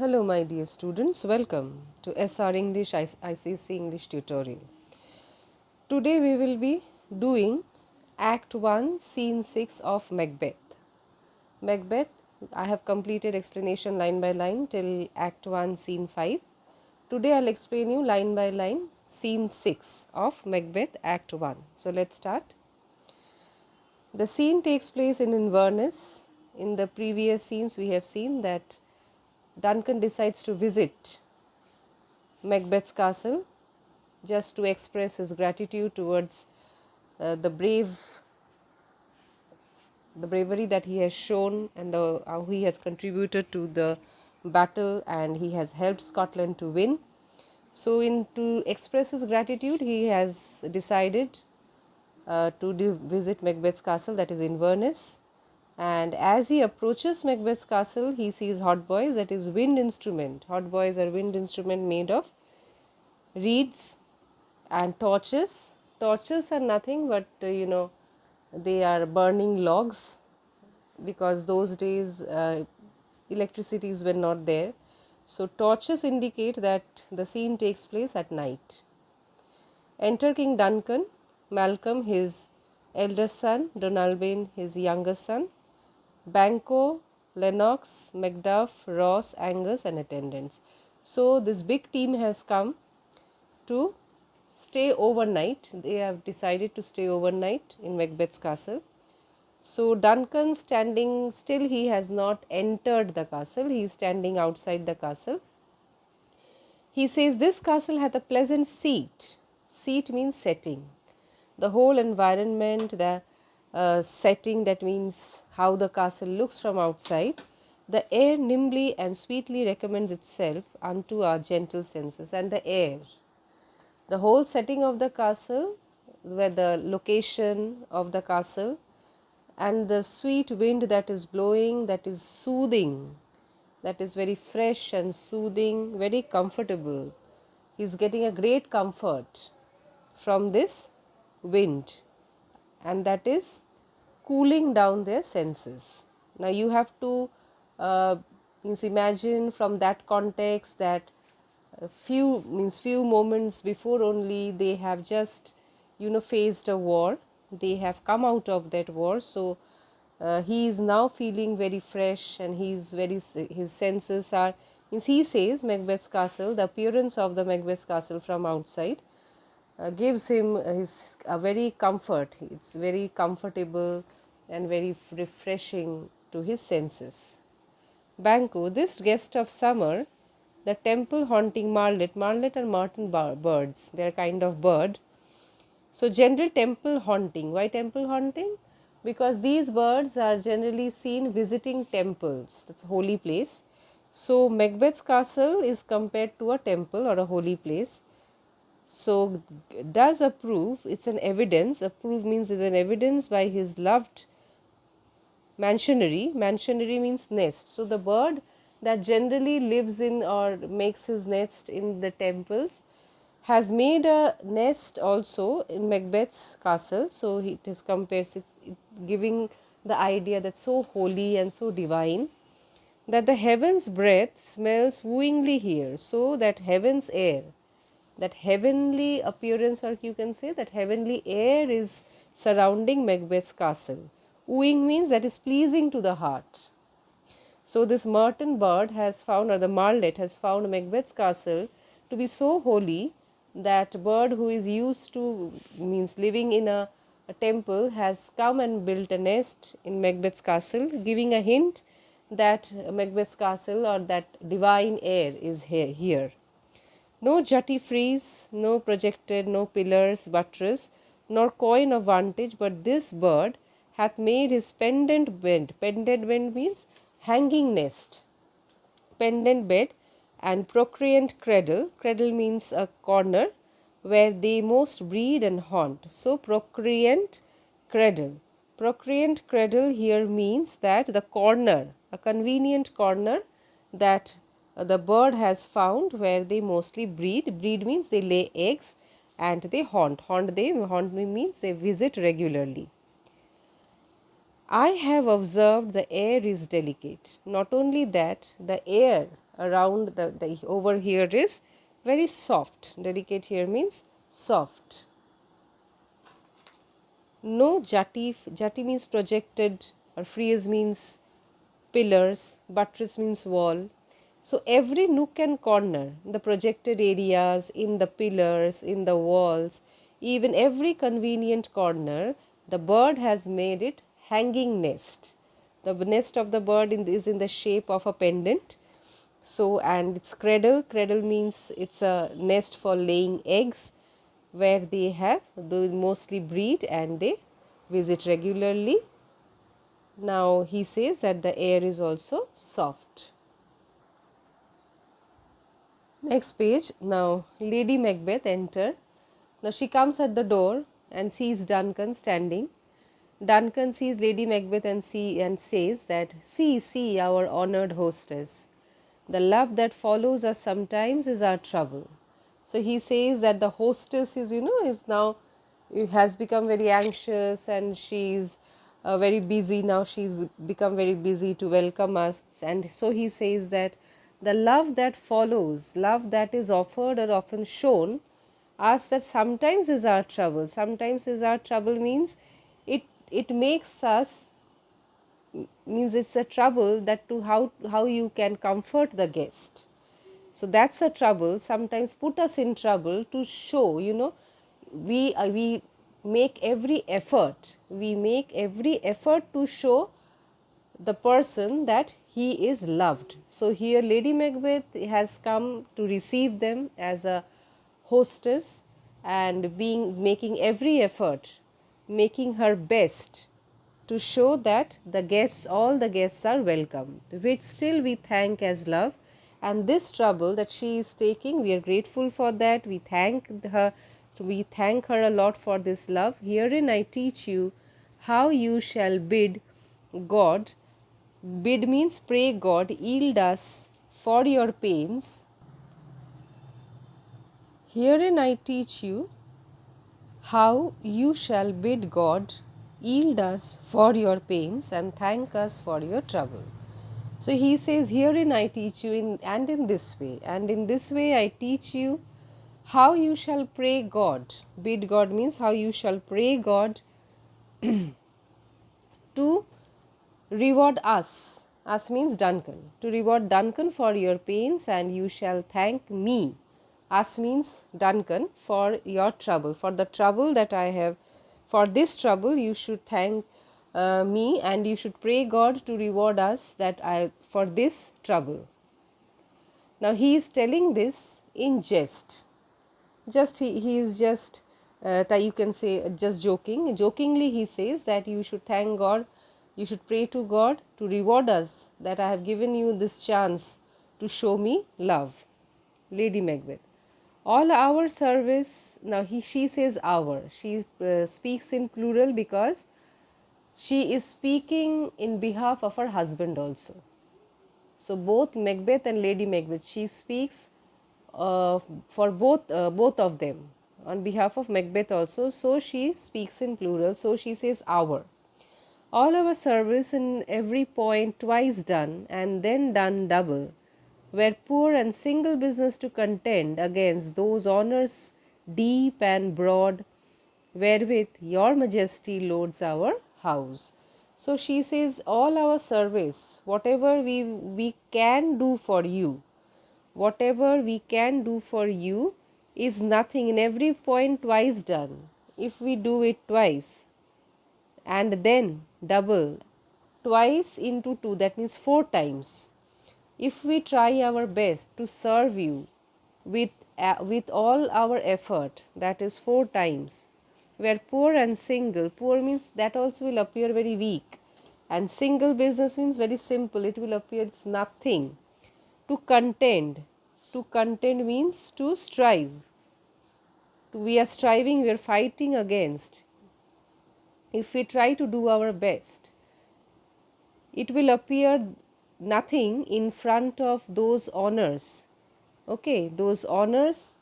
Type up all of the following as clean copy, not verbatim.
Hello my dear students, welcome to SR English ICC English tutorial. Today we will be doing Act 1 Scene 6 of Macbeth. Macbeth, I have completed explanation line by line till Act 1 Scene 5. Today I will explain you line by line Scene 6 of Macbeth Act 1. So let's start. The scene takes place in Inverness. In the previous scenes we have seen that Duncan decides to visit Macbeth's castle just to express his gratitude towards the bravery that he has shown and how he has contributed to the battle and he has helped Scotland to win. So, to express his gratitude, he has decided to visit Macbeth's castle, that is Inverness. And as he approaches Macbeth's castle, he sees hautboys, that is wind instrument. Hautboys are wind instrument made of reeds and torches. Torches are nothing but they are burning logs, because those days electricities were not there. So torches indicate that the scene takes place at night. Enter King Duncan, Malcolm his eldest son, Donalbain his youngest son, Banquo, Lennox, Macduff, Ross, Angus and attendants. So this big team has come to stay overnight. They have decided to stay overnight in Macbeth's castle. So Duncan standing still, he has not entered the castle, he is standing outside the castle. He says, "This castle hath a pleasant seat." Seat means setting. The whole environment, the setting, that means how the castle looks from outside. The air nimbly and sweetly recommends itself unto our gentle senses. And the air, the whole setting of the castle, where the location of the castle and the sweet wind that is blowing, that is soothing, that is very fresh and soothing, very comfortable. He is getting a great comfort from this wind, and that is cooling down their senses. Now you have to imagine from that context that few moments before only they have just faced a war, they have come out of that war. So he is now feeling very fresh and his senses are, he says Macbeth's castle, the appearance of the Macbeth's castle from outside gives him a very comfort. It's very comfortable and very refreshing to his senses. Banquo, this guest of summer, the temple haunting marlet. Marlet are martin birds, they are kind of bird. So general temple haunting. Why temple haunting? Because these birds are generally seen visiting temples, that's a holy place. So Macbeth's castle is compared to a temple or a holy place. So does approve, it's an evidence. Approve means is an evidence by his loved mansionary. Mansionary means nest. So the bird that generally lives in or makes his nest in the temples has made a nest also in Macbeth's castle. So it is compared, giving the idea that so holy and so divine, that the heaven's breath smells wooingly here. So that heaven's air, that heavenly appearance, or you can say that heavenly air is surrounding Macbeth's castle. Wooing means that is pleasing to the heart. So this martin bird has found, or the marlet has found, Macbeth's castle to be so holy that bird who is used to, means living in a temple, has come and built a nest in Macbeth's castle, giving a hint that Macbeth's castle or that divine air is here. No jutty frieze, no projected, no pillars, buttress, nor coign of vantage, but this bird hath made his pendant bed. Pendant bed means hanging nest. Pendant bed and procreant cradle. Cradle means a corner where they most breed and haunt. So procreant cradle. Procreant cradle here means that the corner, a convenient corner that the bird has found where they mostly breed. Breed means they lay eggs, and they haunt. Haunt means they visit regularly. I have observed the air is delicate. Not only that, the air around the over here is very soft. Delicate here means soft. No jati, jati means projected, or frieze means pillars, buttress means wall. So every nook and corner, the projected areas, in the pillars, in the walls, even every convenient corner, the bird has made it hanging nest. The nest of the bird is in the shape of a pendant. So, and its cradle, cradle means it's a nest for laying eggs, where they mostly breed and they visit regularly. Now he says that the air is also soft. Next page. Now Lady Macbeth enter. Now she comes at the door and sees Duncan standing. Duncan sees Lady Macbeth and says that, see, our honoured hostess. The love that follows us sometimes is our trouble. So he says that the hostess is now has become very anxious, and she's very busy now. She's become very busy to welcome us, and so he says that the love that follows, love that is offered or often shown us, that sometimes is our trouble. Sometimes is our trouble means it makes us, means it's a trouble that to how you can comfort the guest. So that's a trouble, sometimes put us in trouble to show, we make every effort, to show the person that he is loved. So here Lady Macbeth has come to receive them as a hostess, and making every effort, making her best to show that all the guests are welcome, which still we thank as love. And this trouble that she is taking, we are grateful for that. We thank her a lot for this love. Herein I teach you how you shall bid God. Bid means pray God, yield us for your pains. Herein I teach you how you shall bid God yield us for your pains and thank us for your trouble. So he says, herein I teach you, in this way, I teach you how you shall pray God. Bid God means how you shall pray God to reward us. Us means Duncan. To reward Duncan for your pains, and you shall thank me. Us means Duncan for your trouble, for the trouble that I have. For this trouble, you should thank me, and you should pray God to reward us for this trouble. Now he is telling this in jest. He is just you can say just jokingly he says that you should thank God, you should pray to God to reward us, that I have given you this chance to show me love. Lady Macbeth, all our service. Now she says our, she speaks in plural because she is speaking in behalf of her husband also. So both Macbeth and Lady Macbeth, she speaks for both of them on behalf of Macbeth also. So she speaks in plural. So she says our. All our service in every point twice done, and then done double, were poor and single business to contend against those honours deep and broad, wherewith your majesty loads our house. So she says, all our service, whatever we can do for you, whatever we can do for you is nothing, in every point twice done. If we do it twice and then double, twice into 2, that means 4 times. If we try our best to serve you with all our effort, that is 4 times. We are poor and single. Poor means that also will appear very weak, and single business means very simple, it will appear it's nothing. To contend means to strive. We are striving, we are fighting against. If we try to do our best, it will appear nothing in front of those honors. Okay, those honors.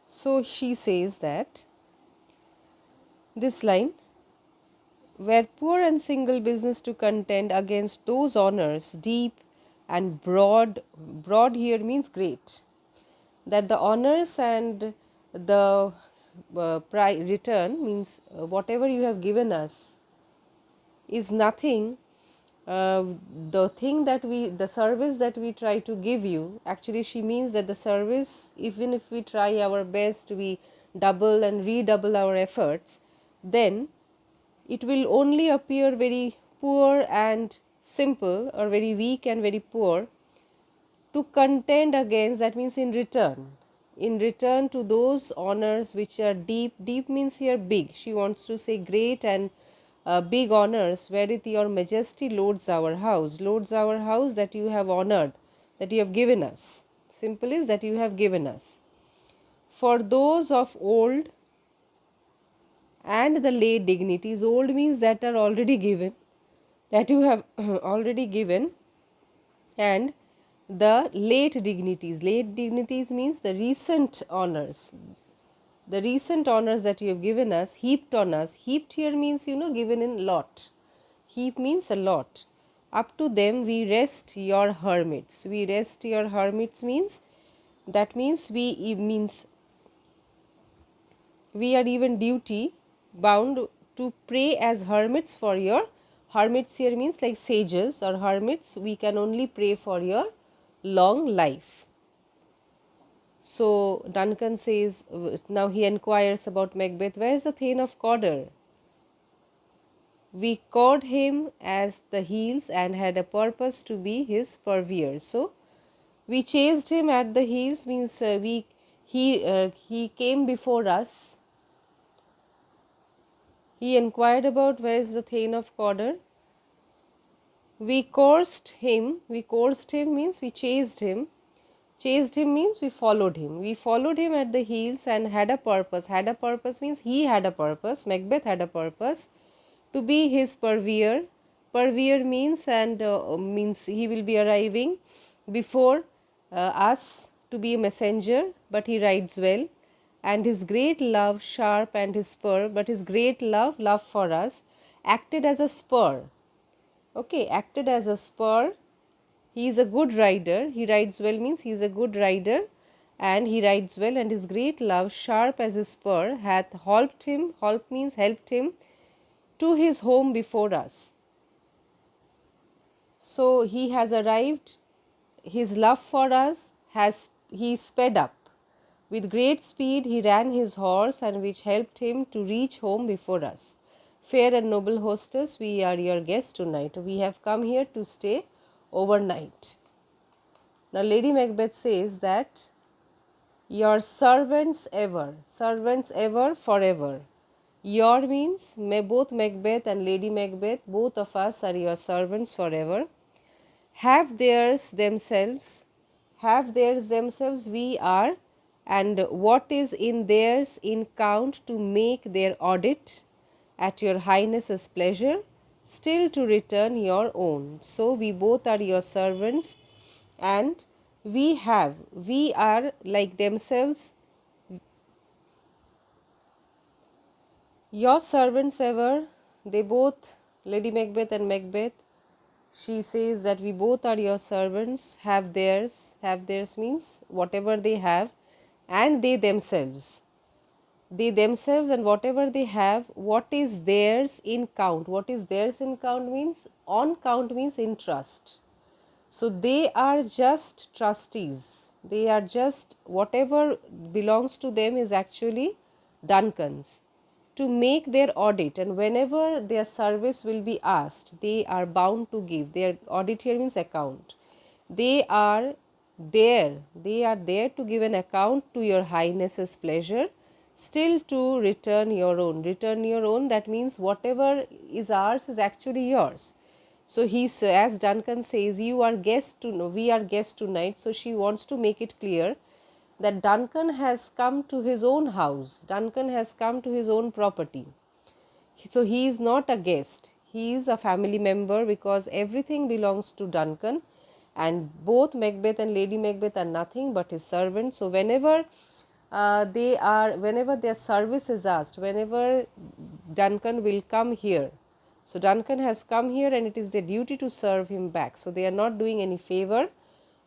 So she says that this line, were poor and single business to contend against those honors deep and broad here means great, that the honors and the return means whatever you have given us is nothing. The thing that the service that we try to give you, actually she means that the service, even if we try our best to be double and redouble our efforts, then it will only appear very poor and simple, or very weak and very poor, to contend against, that means in return to those honors which are deep. Deep means here big, she wants to say great and big honors, wherewith your majesty loads our house, that you have honored, that you have given us. Simple is that you have given us. For those of old and the late dignities, old means that are already given, that you have already given, and the late dignities means the recent honors, that you have given us, heaped on us. Heaped here means, given in lot. Heap means a lot. Up to them we rest your hermits. We rest your hermits means, that means we are even duty bound to pray as hermits for your, hermits here means like sages or hermits, we can only pray for your long life. So Duncan says, now he inquires about Macbeth, where is the Thane of Cawdor? We cawed him as the heels and had a purpose to be his purveyor. So we chased him at the heels means he came before us. He inquired about where is the Thane of Cawdor. We coursed him means we chased him. Chased him means we followed him. We followed him at the heels and had a purpose. Had a purpose means he had a purpose. Macbeth had a purpose to be his purveyor. Purveyor means means he will be arriving before us to be a messenger, but he rides well. And his great love sharp and his spur, but his great love for us, acted as a spur. Okay, acted as a spur. He is a good rider. He rides well means he is a good rider, and he rides well, and his great love sharp as a spur hath helped him. Help means helped him to his home before us. So he has arrived. His love for us he sped up. With great speed he ran his horse, and which helped him to reach home before us. Fair and noble hostess, we are your guests tonight. We have come here to stay overnight. Now Lady Macbeth says that your servants ever forever. Your means both Macbeth and Lady Macbeth, both of us are your servants forever. Have theirs themselves we are, and what is in theirs in count to make their audit at your highness's pleasure, still to return your own. So we both are your servants, and we are like themselves your servants ever. They both, Lady Macbeth and Macbeth, she says that we both are your servants, have theirs means whatever they have, and they themselves and whatever they have, what is theirs in count. What is theirs in count means, on count means in trust. So they are just trustees, they are just, whatever belongs to them is actually Duncan's, to make their audit, and whenever their service will be asked, they are bound to give. Their audit here means account. They are there to give an account to your highness's pleasure, still to return your own. Return your own, that means whatever is ours is actually yours. So as Duncan says, we are guests tonight. So she wants to make it clear that Duncan has come to his own house, Duncan has come to his own property. So he is not a guest, he is a family member, because everything belongs to Duncan, and both Macbeth and Lady Macbeth are nothing but his servants. So whenever their service is asked, whenever Duncan will come here So Duncan has come here and it is their duty to serve him back. So they are not doing any favor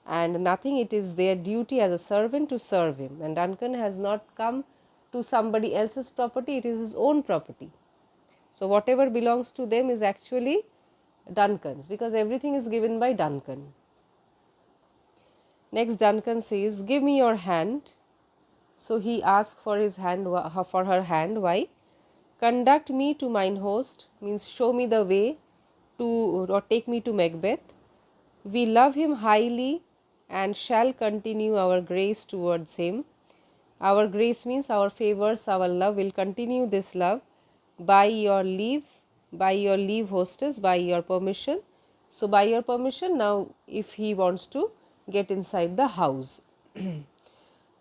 and nothing, it is their duty as a servant to serve him. And Duncan has not come to somebody else's property, it is his own property. So whatever belongs to them is actually Duncan's, because everything is given by Duncan. Next Duncan says, give me your hand. So he asks for his hand, for her hand. Why? Conduct me to mine host, means show me the way to, or take me to Macbeth. We love him highly and shall continue our grace towards him. Our grace means our favors, our love, will continue this love by your leave, hostess, by your permission. So by your permission, now if he wants to get inside the house.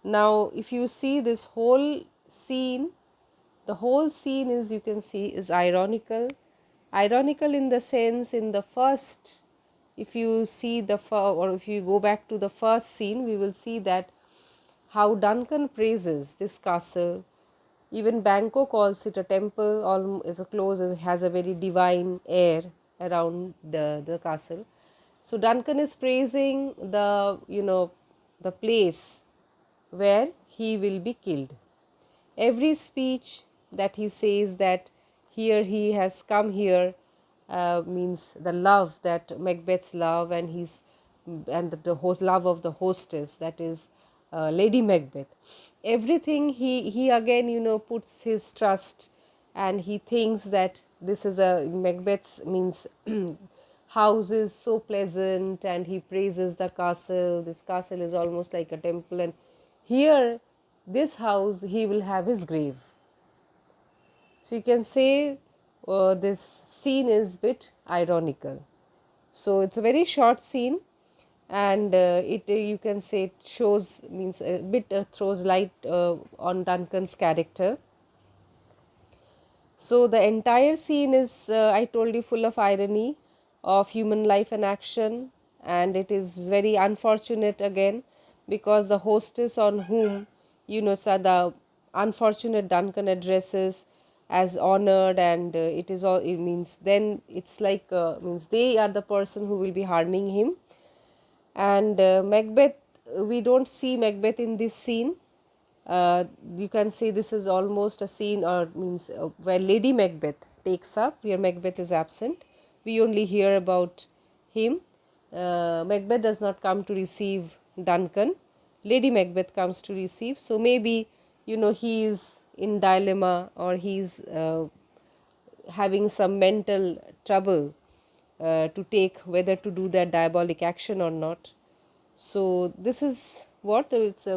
Now if you see this whole scene, the whole scene is, you can see, is ironical. Ironical in the sense, in the first, if you see the or if you go back to the first scene, we will see that how Duncan praises this castle. Even Banquo calls it a temple, is a close, has a very divine air around the castle. So Duncan is praising the, the place where he will be killed. Every speech that he says that here he has come here, means the love, that Macbeth's love and the host love of the hostess, that is Lady Macbeth. Everything he again puts his trust, and he thinks that this is a Macbeth's, means house is so pleasant, and he praises the castle. This castle is almost like a temple, and here this house he will have his grave. So you can say this scene is bit ironical. So it's a very short scene, and it you can say it shows, means a bit throws light on Duncan's character. So the entire scene is, I told you, full of irony of human life and action, and it is very unfortunate again, because the hostess on whom so the unfortunate Duncan addresses as honored, and it is all, it means then it's like means they are the person who will be harming him. And Macbeth, we don't see Macbeth in this scene. You can say this is almost a scene, or means where Lady Macbeth takes up, where Macbeth is absent. We only hear about him. Macbeth does not come to receive Duncan. Lady Macbeth comes to receive. So maybe he is in dilemma, or he is having some mental trouble to take whether to do that diabolic action or not. So this is what it's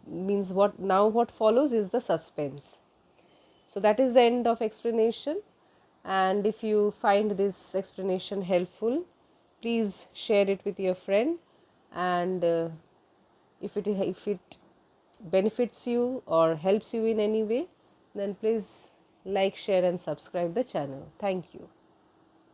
means. What now, what follows is the suspense. So that is the end of explanation, and if you find this explanation helpful, please share it with your friend, and if it benefits you or helps you in any way, then please like, share and subscribe the channel. Thank you.